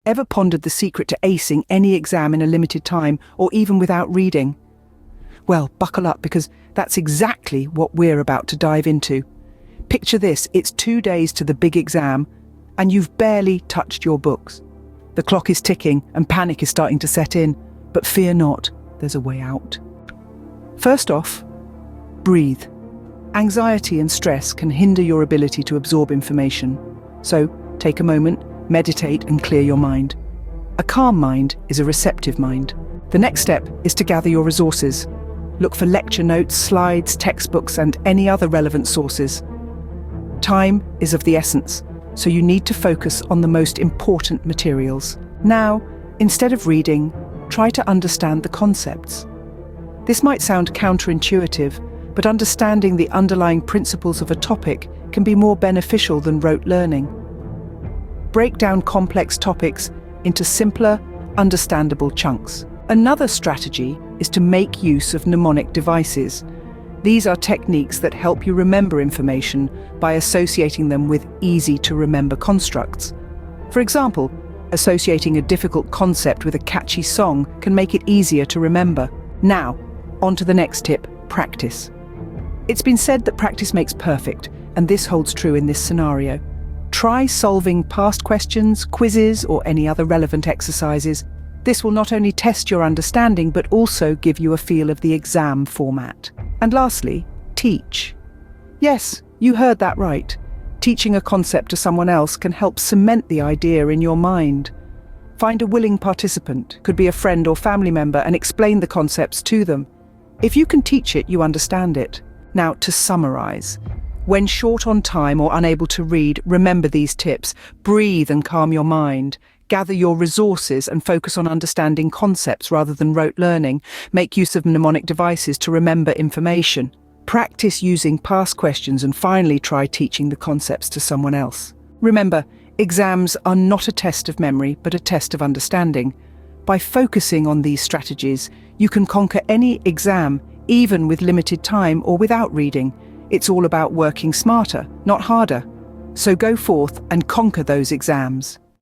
Ever pondered the secret to acing any exam in a limited time, or even without reading? Well, buckle up, because that's exactly what we're about to dive into. Picture this, it's 2 days to the big exam, and you've barely touched your books. The clock is ticking, and panic is starting to set in, but fear not, there's a way out. First off, breathe. Anxiety and stress can hinder your ability to absorb information. So, take a moment, meditate and clear your mind. A calm mind is a receptive mind. The next step is to gather your resources. Look for lecture notes, slides, textbooks, and any other relevant sources. Time is of the essence, so you need to focus on the most important materials. Now, instead of reading, try to understand the concepts. This might sound counterintuitive, but understanding the underlying principles of a topic can be more beneficial than rote learning. Break down complex topics into simpler, understandable chunks. Another strategy is to make use of mnemonic devices. These are techniques that help you remember information by associating them with easy-to-remember constructs. For example, associating a difficult concept with a catchy song can make it easier to remember. Now, on to the next tip, practice. It's been said that practice makes perfect, and this holds true in this scenario. Try solving past questions, quizzes, or any other relevant exercises. This will not only test your understanding, but also give you a feel of the exam format. And lastly, teach. Yes, you heard that right. Teaching a concept to someone else can help cement the idea in your mind. Find a willing participant, could be a friend or family member, and explain the concepts to them. If you can teach it, you understand it. Now, to summarize. When short on time or unable to read, remember these tips. Breathe and calm your mind. Gather your resources and focus on understanding concepts rather than rote learning. Make use of mnemonic devices to remember information. Practice using past questions, and finally try teaching the concepts to someone else. Remember, exams are not a test of memory, but a test of understanding. By focusing on these strategies, you can conquer any exam, even with limited time or without reading. It's all about working smarter, not harder. So go forth and conquer those exams.